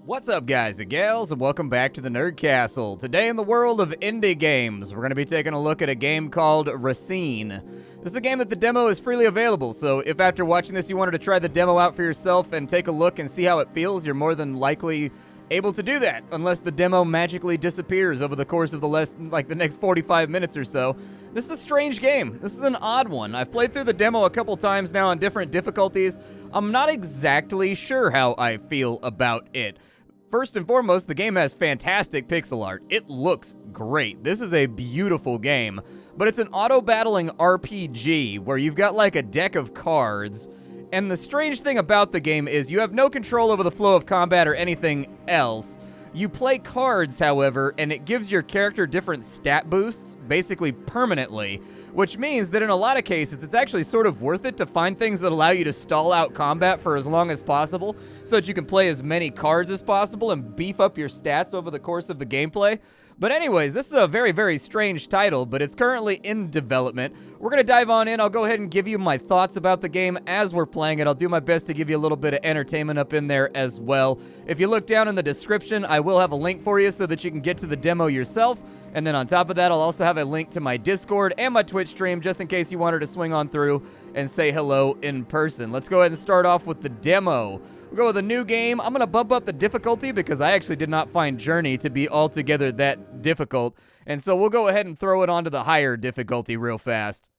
What's up, guys and gals, and welcome back to the Nerd Castle. Today in the world of indie games, we're going to be taking a look at a game called Racine. This is a game that the demo is freely available, so if after watching this you wanted to try the demo out for yourself and take a look and see how it feels, you're more than likely able to do that, unless the demo magically disappears over the course of the next 45 minutes or so. This is a strange game. This is an odd one. I've played through the demo a couple times now on different difficulties. I'm not exactly sure how I feel about it. First and foremost, the game has fantastic pixel art. It looks great. This is a beautiful game, but it's an auto-battling RPG where you've got like a deck of cards, and the strange thing about the game is you have no control over the flow of combat or anything else. You play cards, however, and it gives your character different stat boosts, basically permanently, which means that in a lot of cases, it's actually sort of worth it to find things that allow you to stall out combat for as long as possible, so that you can play as many cards as possible and beef up your stats over the course of the gameplay. But anyways, this is a very, very strange title, but it's currently in development. We're going to dive on in. I'll go ahead and give you my thoughts about the game as we're playing it. I'll do my best to give you a little bit of entertainment up in there as well. If you look down in the description, I will have a link for you so that you can get to the demo yourself. And then on top of that, I'll also have a link to my Discord and my Twitch stream, just in case you wanted to swing on through and say hello in person. Let's go ahead and start off with the demo. We'll go with a new game. I'm going to bump up the difficulty because I actually did not find Journey to be altogether that difficult. And so we'll go ahead and throw it onto the higher difficulty real fast.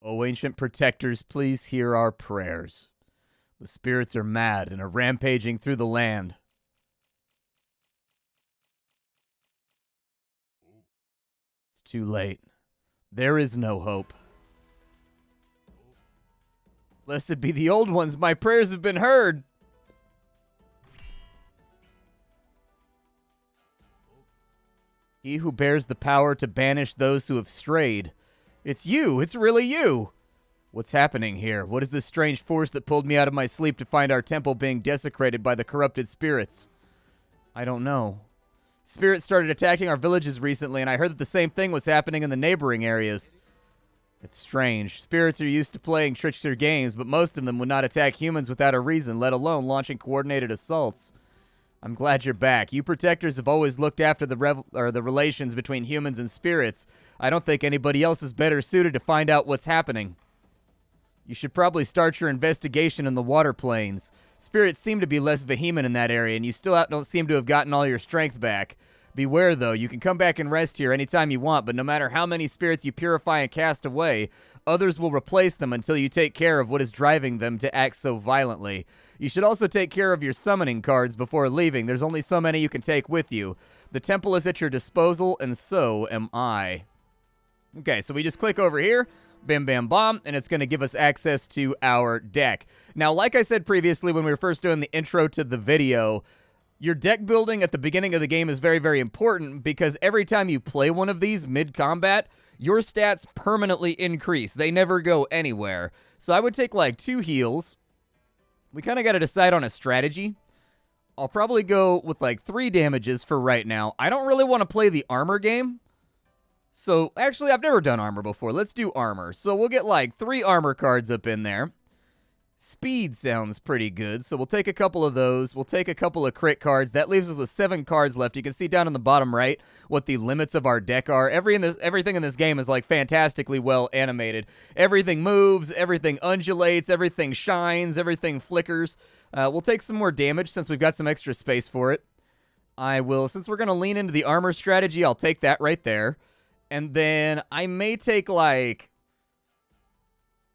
Oh, ancient protectors, please hear our prayers. The spirits are mad and are rampaging through the land. It's too late. There is no hope. Blessed be the old ones, my prayers have been heard. He who bears the power to banish those who have strayed. It's you, it's really you. What's happening here? What is this strange force that pulled me out of my sleep to find our temple being desecrated by the corrupted spirits? I don't know. Spirits started attacking our villages recently, and I heard that the same thing was happening in the neighboring areas. It's strange. Spirits are used to playing trickster games, but most of them would not attack humans without a reason, let alone launching coordinated assaults. I'm glad you're back. You protectors have always looked after the relations between humans and spirits. I don't think anybody else is better suited to find out what's happening. You should probably start your investigation in the water plains. Spirits seem to be less vehement in that area, and you still don't seem to have gotten all your strength back. Beware, though. You can come back and rest here anytime you want, but no matter how many spirits you purify and cast away, others will replace them until you take care of what is driving them to act so violently. You should also take care of your summoning cards before leaving. There's only so many you can take with you. The temple is at your disposal, and so am I. Okay, so we just click over here. Bam, bam, bomb, and it's going to give us access to our deck. Now, like I said previously when we were first doing the intro to the video, your deck building at the beginning of the game is very, very important because every time you play one of these mid-combat, your stats permanently increase. They never go anywhere. So I would take like 2 heals. We kind of got to decide on a strategy. I'll probably go with like 3 damages for right now. I don't really want to play the armor game. So, actually, I've never done armor before. Let's do armor. So, we'll get, like, 3 armor cards up in there. Speed sounds pretty good, so we'll take a couple of those. We'll take a couple of crit cards. That leaves us with 7 cards left. You can see down in the bottom right what the limits of our deck are. Everything in this game is, like, fantastically well animated. Everything moves, everything undulates, everything shines, everything flickers. We'll take some more damage since we've got some extra space for it. Since we're going to lean into the armor strategy, I'll take that right there. And then I may take, like,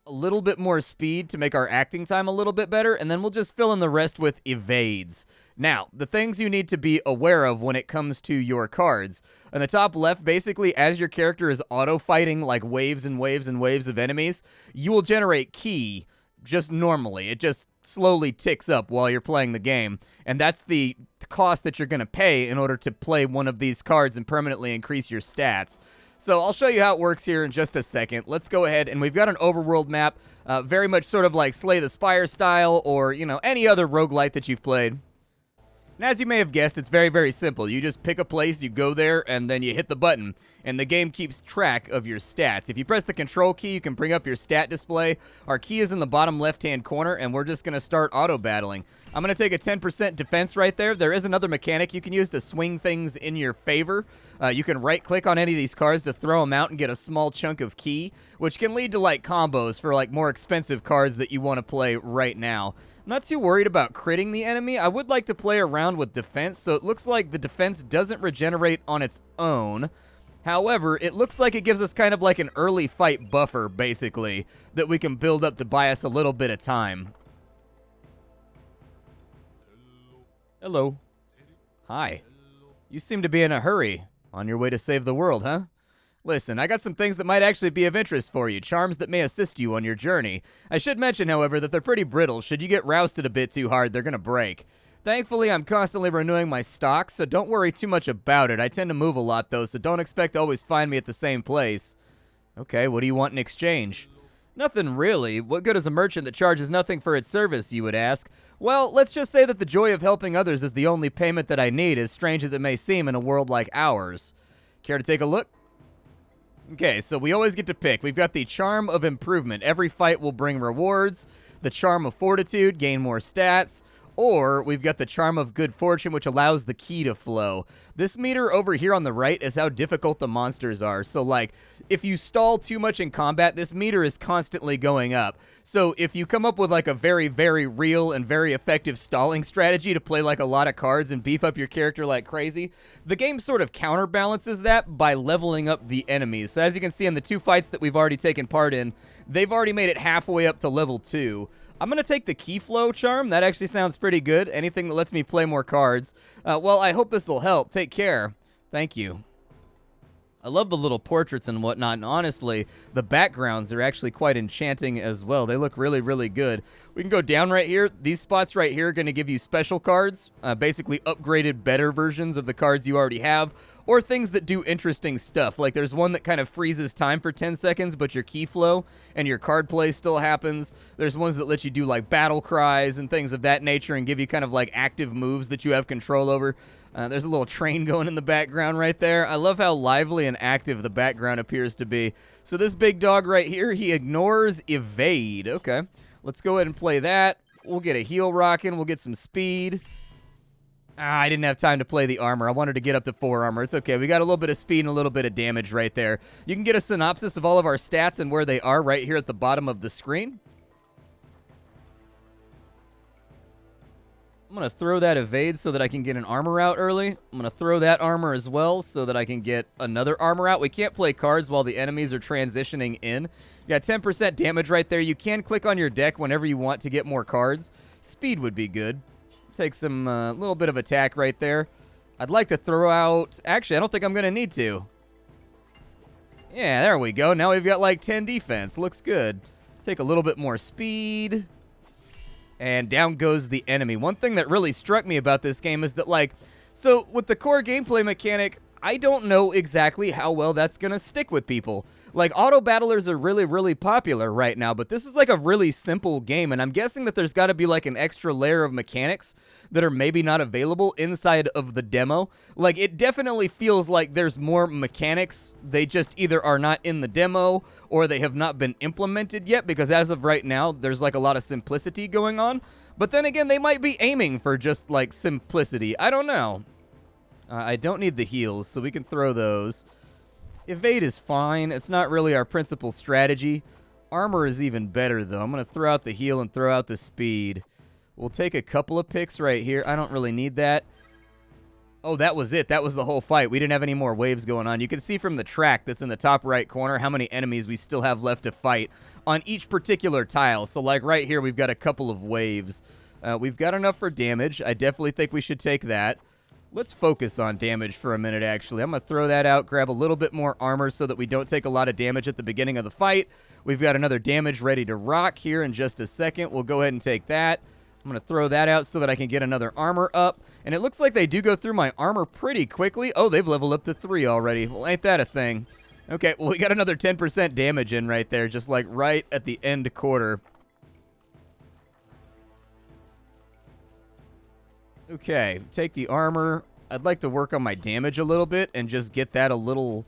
a little bit more speed to make our acting time a little bit better, and then we'll just fill in the rest with evades. Now, the things you need to be aware of when it comes to your cards. On the top left, basically, as your character is auto-fighting, like, waves and waves and waves of enemies, you will generate ki just normally. It just slowly ticks up while you're playing the game, and that's the cost that you're going to pay in order to play one of these cards and permanently increase your stats. So I'll show you how it works here in just a second. Let's go ahead, and we've got an overworld map, very much sort of like Slay the Spire style or, you know, any other roguelite that you've played. And as you may have guessed, it's very, very simple. You just pick a place, you go there, and then you hit the button, and the game keeps track of your stats. If you press the control key, you can bring up your stat display. Our key is in the bottom left-hand corner, and we're just going to start auto-battling. I'm going to take a 10% defense right there. There is another mechanic you can use to swing things in your favor. You can right-click on any of these cards to throw them out and get a small chunk of key, which can lead to, like, combos for, like, more expensive cards that you want to play right now. I'm not too worried about critting the enemy. I would like to play around with defense, so it looks like the defense doesn't regenerate on its own. However, it looks like it gives us kind of like an early fight buffer, basically, that we can build up to buy us a little bit of time. Hello. Hi. You seem to be in a hurry. On your way to save the world, huh? Listen, I got some things that might actually be of interest for you, charms that may assist you on your journey. I should mention, however, that they're pretty brittle. Should you get rousted a bit too hard, they're gonna break. Thankfully, I'm constantly renewing my stock, so don't worry too much about it. I tend to move a lot, though, so don't expect to always find me at the same place. Okay, what do you want in exchange? Nothing really. What good is a merchant that charges nothing for its service, you would ask? Well, let's just say that the joy of helping others is the only payment that I need, as strange as it may seem in a world like ours. Care to take a look? Okay, so we always get to pick. We've got the Charm of Improvement. Every fight will bring rewards. The Charm of Fortitude, gain more stats. Or we've got the Charm of Good Fortune, which allows the key to flow. This meter over here on the right is how difficult the monsters are. So, like, if you stall too much in combat, this meter is constantly going up. So if you come up with, like, a very, very real and very effective stalling strategy to play, like, a lot of cards and beef up your character like crazy, the game sort of counterbalances that by leveling up the enemies. So as you can see in the two fights that we've already taken part in, they've already made it halfway up to level 2. I'm going to take the Key Flow charm. That actually sounds pretty good. Anything that lets me play more cards. Well, I hope this will help. Take care. Thank you. I love the little portraits and whatnot, and honestly, the backgrounds are actually quite enchanting as well. They look really, really good. We can go down right here. These spots right here are going to give you special cards, basically upgraded, better versions of the cards you already have, or things that do interesting stuff. Like there's one that kind of freezes time for 10 seconds, but your key flow and your card play still happens. There's ones that let you do like battle cries and things of that nature and give you kind of like active moves that you have control over. There's a little train going in the background right there. I love how lively and active the background appears to be. So this big dog right here, he ignores evade. Okay, let's go ahead and play that. We'll get a heal rocking. We'll get some speed. I didn't have time to play the armor. I wanted to get up to 4 armor. It's okay. We got a little bit of speed and a little bit of damage right there. You can get a synopsis of all of our stats and where they are right here at the bottom of the screen. I'm going to throw that evade so that I can get an armor out early. I'm going to throw that armor as well so that I can get another armor out. We can't play cards while the enemies are transitioning in. You got 10% damage right there. You can click on your deck whenever you want to get more cards. Speed would be good. Take some little bit of attack right there. I'd like to throw out... Actually, I don't think I'm going to need to. Yeah, there we go. Now we've got like 10 defense. Looks good. Take a little bit more speed. And down goes the enemy. One thing that really struck me about this game is that, like, so with the core gameplay mechanic, I don't know exactly how well that's going to stick with people. Like, auto battlers are really, really popular right now, but this is like a really simple game, and I'm guessing that there's got to be like an extra layer of mechanics that are maybe not available inside of the demo. Like, it definitely feels like there's more mechanics. They just either are not in the demo or they have not been implemented yet, because as of right now, there's like a lot of simplicity going on. But then again, they might be aiming for just like simplicity. I don't know. I don't need the heals, so we can throw those. Evade is fine. It's not really our principal strategy. Armor is even better, though. I'm going to throw out the heal and throw out the speed. We'll take a couple of picks right here. I don't really need that. Oh, that was it. That was the whole fight. We didn't have any more waves going on. You can see from the track that's in the top right corner how many enemies we still have left to fight on each particular tile. So, like right here, we've got a couple of waves. We've got enough for damage. I definitely think we should take that. Let's focus on damage for a minute, actually. I'm going to throw that out, grab a little bit more armor so that we don't take a lot of damage at the beginning of the fight. We've got another damage ready to rock here in just a second. We'll go ahead and take that. I'm going to throw that out so that I can get another armor up. And it looks like they do go through my armor pretty quickly. Oh, they've leveled up to 3 already. Well, ain't that a thing? Okay, well, we got another 10% damage in right there, just like right at the end quarter. Okay, take the armor. I'd like to work on my damage a little bit and just get that a little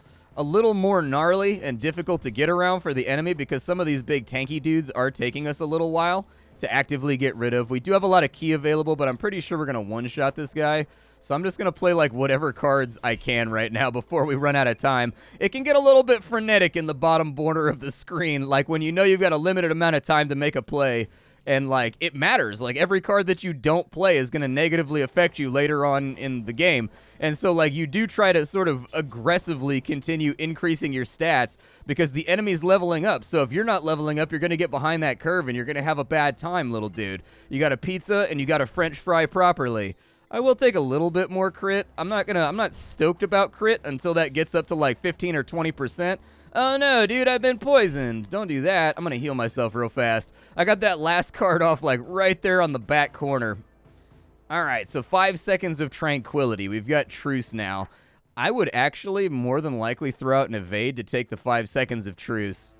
more gnarly and difficult to get around for the enemy, because some of these big tanky dudes are taking us a little while to actively get rid of. We do have a lot of key available, but I'm pretty sure we're going to one-shot this guy. So I'm just going to play like whatever cards I can right now before we run out of time. It can get a little bit frenetic in the bottom border of the screen, like when you know you've got a limited amount of time to make a play. And, like, it matters. Like, every card that you don't play is going to negatively affect you later on in the game. And so, like, you do try to sort of aggressively continue increasing your stats because the enemy's leveling up. So if you're not leveling up, you're going to get behind that curve and you're going to have a bad time, little dude. You got a pizza and you got a French fry properly. I will take a little bit more crit. I'm not stoked about crit until that gets up to, like, 15 or 20%. Oh no, dude, I've been poisoned. Don't do that. I'm gonna heal myself real fast. I got that last card off, like, right there on the back corner. Alright, so 5 seconds of tranquility. We've got truce now. I would actually more than likely throw out an evade to take the 5 seconds of truce.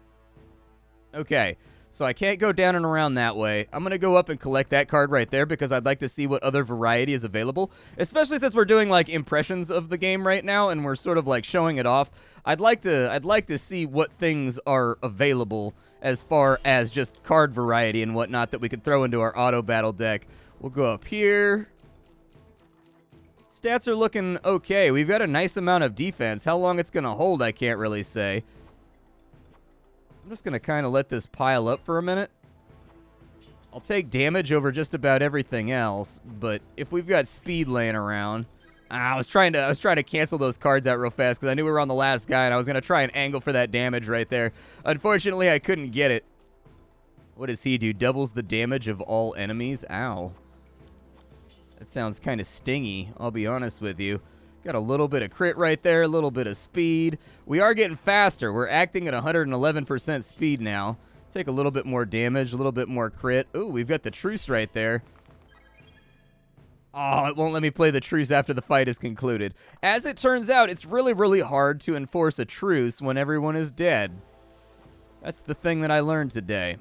Okay, so I can't go down and around that way. I'm gonna go up and collect that card right there because I'd like to see what other variety is available, especially since we're doing, like, impressions of the game right now and we're sort of, like, showing it off. I'd like to see what things are available as far as just card variety and whatnot that we could throw into our auto battle deck. We'll go up here. Stats are looking okay. We've got a nice amount of defense. How long it's going to hold, I can't really say. I'm just going to kind of let this pile up for a minute. I'll take damage over just about everything else, but if we've got speed laying around... I was trying to cancel those cards out real fast because I knew we were on the last guy, and I was going to try and angle for that damage right there. Unfortunately, I couldn't get it. What does he do? Doubles the damage of all enemies? Ow. That sounds kind of stingy, I'll be honest with you. Got a little bit of crit right there, a little bit of speed. We are getting faster. We're acting at 111% speed now. Take a little bit more damage, a little bit more crit. Ooh, we've got the truce right there. Oh, it won't let me play the truce after the fight is concluded. As it turns out, it's really, really hard to enforce a truce when everyone is dead. That's the thing that I learned today.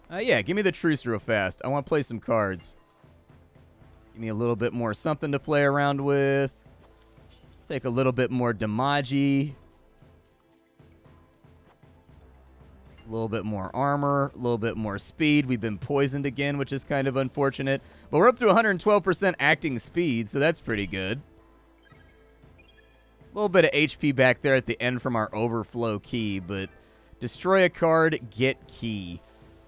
Yeah, give me the truce real fast. I want to play some cards. Give me a little bit more something to play around with. Take a little bit more damaji. A little bit more armor, a little bit more speed. We've been poisoned again, which is kind of unfortunate. But we're up to 112% acting speed, so that's pretty good. A little bit of HP back there at the end from our overflow key, but destroy a card, get key.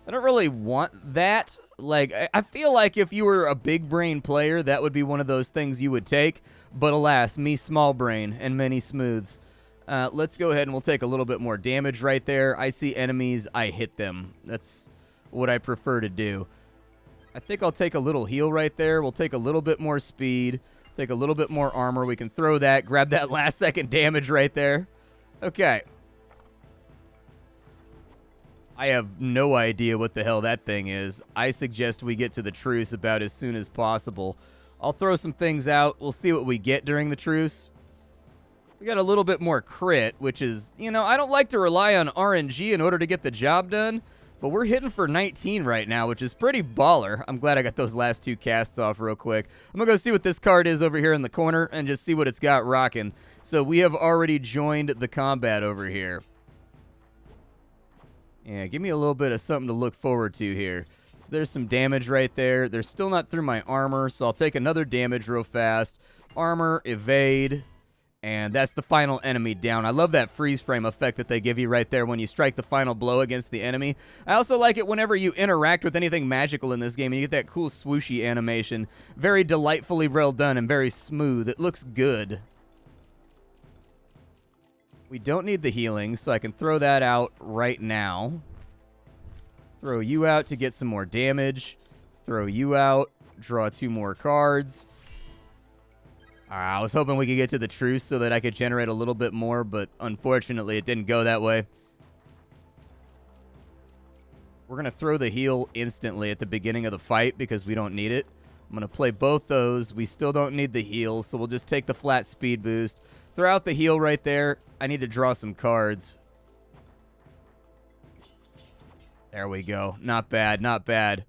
I don't really want that. Like, I feel like if you were a big brain player, that would be one of those things you would take. But alas, me small brain and many smooths. Let's go ahead and we'll take a little bit more damage right there. I see enemies, I hit them. That's what I prefer to do. I think I'll take a little heal right there. We'll take a little bit more speed. Take a little bit more armor. We can throw that. Grab that last second damage right there. Okay. I have no idea what the hell that thing is. I suggest we get to the truce about as soon as possible. I'll throw some things out. We'll see what we get during the truce. We got a little bit more crit, which is, you know, I don't like to rely on RNG in order to get the job done, but we're hitting for 19 right now, which is pretty baller. I'm glad I got those last two casts off real quick. I'm going to go see what this card is over here in the corner and just see what it's got rocking. So we have already joined the combat over here. Yeah, give me a little bit of something to look forward to here. So there's some damage right there. They're still not through my armor, so I'll take another damage real fast. Armor, evade. And that's the final enemy down. I love that freeze frame effect that they give you right there when you strike the final blow against the enemy. I also like it whenever you interact with anything magical in this game and you get that cool swooshy animation. Very delightfully well done and very smooth. It looks good. We don't need the healing, so I can throw that out right now. Throw you out to get some more damage. Throw you out. Draw 2 more cards. I was hoping we could get to the truce so that I could generate a little bit more, but unfortunately it didn't go that way. We're going to throw the heal instantly at the beginning of the fight because we don't need it. I'm going to play both those. We still don't need the heal, so we'll just take the flat speed boost. Throw out the heal right there. I need to draw some cards. There we go. Not bad, not bad.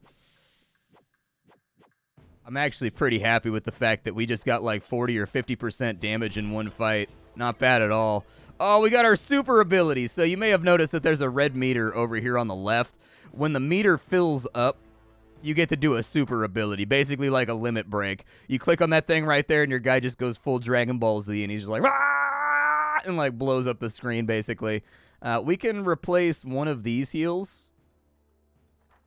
I'm actually pretty happy with the fact that we just got like 40 or 50% damage in one fight. Not bad at all. Oh, we got our super ability. So you may have noticed that there's a red meter over here on the left. When the meter fills up, you get to do a super ability, basically like a limit break. You click on that thing right there, and your guy just goes full Dragon Ball Z, and he's just like, "Rah!" and like blows up the screen, basically. We can replace one of these heals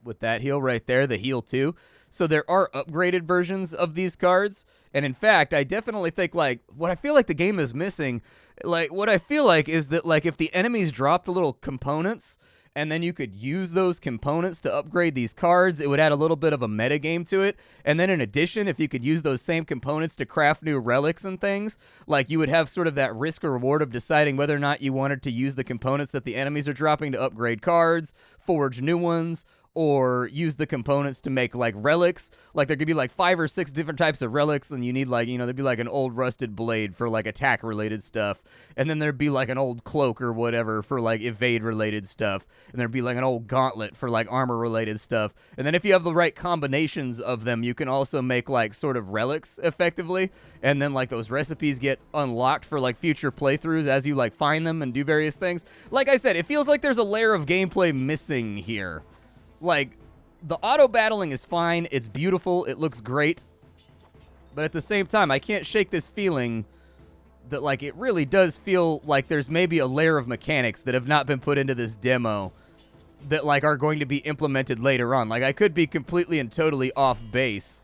with that heal right there, the heal 2. So there are upgraded versions of these cards, and in fact, I definitely think, like, what I feel like the game is missing, like, what I feel like is that, like, if the enemies dropped little components, and then you could use those components to upgrade these cards, it would add a little bit of a metagame to it. And then in addition, if you could use those same components to craft new relics and things, like you would have sort of that risk or reward of deciding whether or not you wanted to use the components that the enemies are dropping to upgrade cards, forge new ones, or use the components to make, like, relics. Like, there could be, like, 5 or 6 different types of relics, and you need, like, you know, there'd be, like, an old rusted blade for, like, attack-related stuff. And then there'd be, like, an old cloak or whatever for, like, evade-related stuff. And there'd be, like, an old gauntlet for, like, armor-related stuff. And then if you have the right combinations of them, you can also make, like, sort of relics, effectively. And then, like, those recipes get unlocked for, like, future playthroughs as you, like, find them and do various things. Like I said, it feels like there's a layer of gameplay missing here. Like, the auto-battling is fine, it's beautiful, it looks great, but at the same time, I can't shake this feeling that, like, it really does feel like there's maybe a layer of mechanics that have not been put into this demo that, like, are going to be implemented later on. Like, I could be completely and totally off base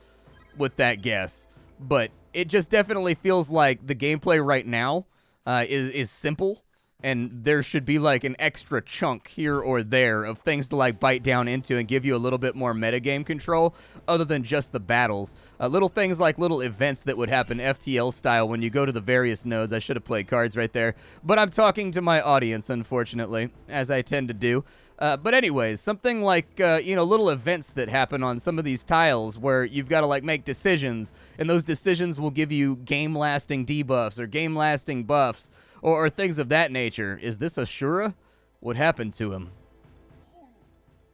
with that guess, but it just definitely feels like the gameplay right now is simple. And there should be, like, an extra chunk here or there of things to, like, bite down into and give you a little bit more metagame control other than just the battles. Little things like little events that would happen FTL style when you go to the various nodes. I should have played cards right there. But I'm talking to my audience, unfortunately, as I tend to do. But anyways, something like, you know, little events that happen on some of these tiles where you've got to, like, make decisions, and those decisions will give you game-lasting debuffs or game-lasting buffs, or things of that nature. Is this Ashura? What happened to him?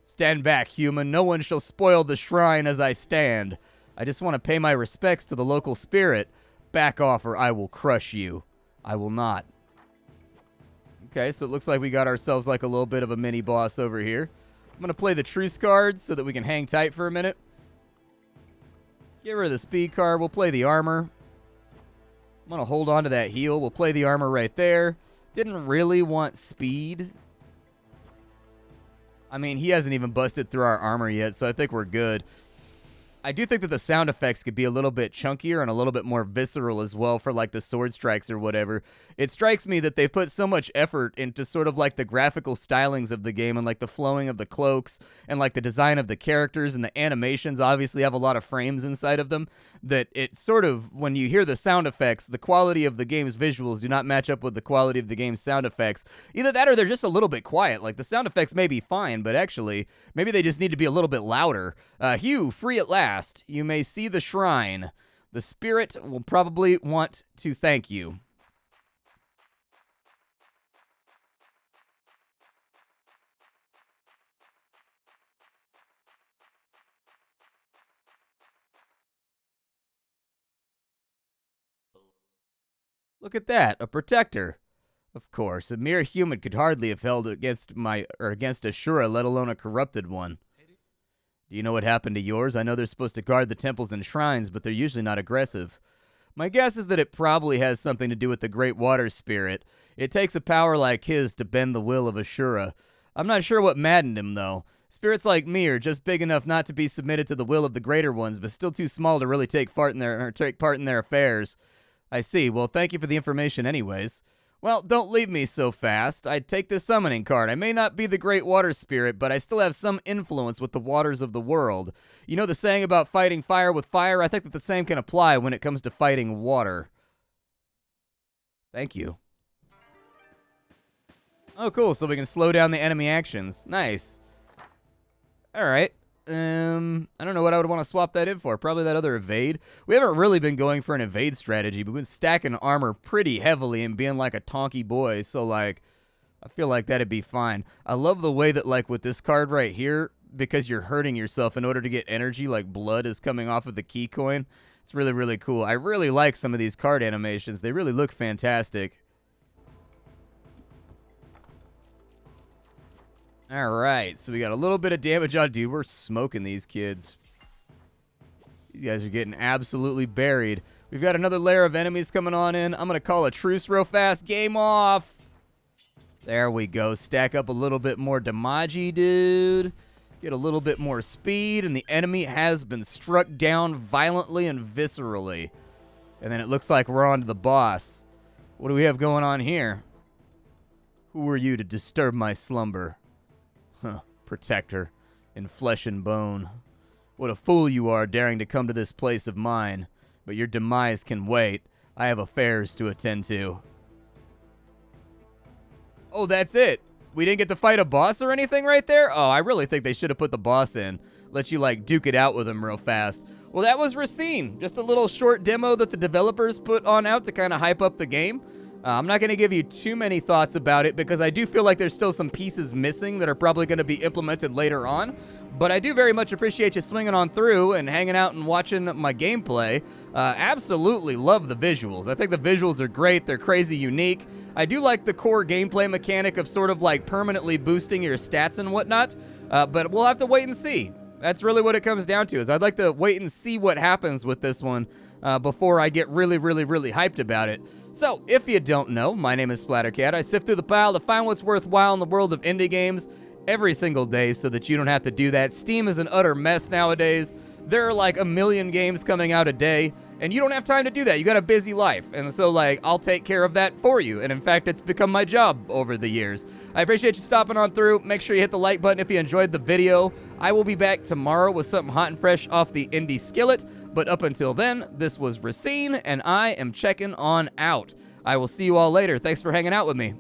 Stand back, human. No one shall spoil the shrine as I stand. I just want to pay my respects to the local spirit. Back off or I will crush you. I will not. Okay, so it looks like we got ourselves like a little bit of a mini-boss over here. I'm going to play the truce card so that we can hang tight for a minute. Get rid of the speed card. We'll play the armor. I'm going to hold on to that heal. We'll play the armor right there. Didn't really want speed. I mean, he hasn't even busted through our armor yet, so I think we're good. I do think that the sound effects could be a little bit chunkier and a little bit more visceral as well for, like, the sword strikes or whatever. It strikes me that they've put so much effort into sort of, like, the graphical stylings of the game and, like, the flowing of the cloaks and, like, the design of the characters, and the animations obviously have a lot of frames inside of them, that it sort of, when you hear the sound effects, the quality of the game's visuals do not match up with the quality of the game's sound effects. Either that or they're just a little bit quiet. Like, the sound effects may be fine, but actually, maybe they just need to be a little bit louder. Hugh, free at last. You may see the shrine. The spirit will probably want to thank you. Look at that, a protector. Of course, a mere human could hardly have held against Ashura, let alone a corrupted one. Do you know what happened to yours? I know they're supposed to guard the temples and shrines, but they're usually not aggressive. My guess is that it probably has something to do with the Great Water Spirit. It takes a power like his to bend the will of Ashura. I'm not sure what maddened him, though. Spirits like me are just big enough not to be submitted to the will of the greater ones, but still too small to really take part in their affairs. I see. Well, thank you for the information anyways. Well, don't leave me so fast. I'd take this summoning card. I may not be the Great Water Spirit, but I still have some influence with the waters of the world. You know the saying about fighting fire with fire? I think that the same can apply when it comes to fighting water. Thank you. Oh, cool. So we can slow down the enemy actions. Nice. All right. I don't know what I would want to swap that in for. Probably that other evade. We haven't really been going for an evade strategy, but we've been stacking armor pretty heavily and being like a tonky boy. So, like, I feel like that'd be fine. I love the way that, like, with this card right here, because you're hurting yourself in order to get energy, like blood is coming off of the key coin. It's really, really cool. I really like some of these card animations. They really look fantastic. All right, so we got a little bit of damage on. Dude, we're smoking these kids. These guys are getting absolutely buried. We've got another layer of enemies coming on in. I'm going to call a truce real fast. Game off. There we go. Stack up a little bit more damage, dude. Get a little bit more speed, and the enemy has been struck down violently and viscerally. And then it looks like we're on to the boss. What do we have going on here? Who are you to disturb my slumber? Huh, protector in flesh and bone. What a fool you are, daring to come to this place of mine. But your demise can wait. I have affairs to attend to. Oh, that's it. We didn't get to fight a boss or anything right there? Oh, I really think they should have put the boss in. Let you, like, duke it out with him real fast. Well, that was Racine. Just a little short demo that the developers put on out to kind of hype up the game. I'm not going to give you too many thoughts about it because I do feel like there's still some pieces missing that are probably going to be implemented later on. But I do very much appreciate you swinging on through and hanging out and watching my gameplay. Absolutely love the visuals. I think the visuals are great. They're crazy unique. I do like the core gameplay mechanic of sort of like permanently boosting your stats and whatnot. But we'll have to wait and see. That's really what it comes down to, is I'd like to wait and see what happens with this one before I get really, really, really hyped about it. So, if you don't know, my name is Splattercat. I sift through the pile to find what's worthwhile in the world of indie games every single day so that you don't have to do that. Steam is an utter mess nowadays. There are like a million games coming out a day, and you don't have time to do that. You got a busy life, and so like I'll take care of that for you. And in fact, it's become my job over the years. I appreciate you stopping on through. Make sure you hit the like button if you enjoyed the video. I will be back tomorrow with something hot and fresh off the indie skillet. But up until then, this was Racine, and I am checking on out. I will see you all later. Thanks for hanging out with me.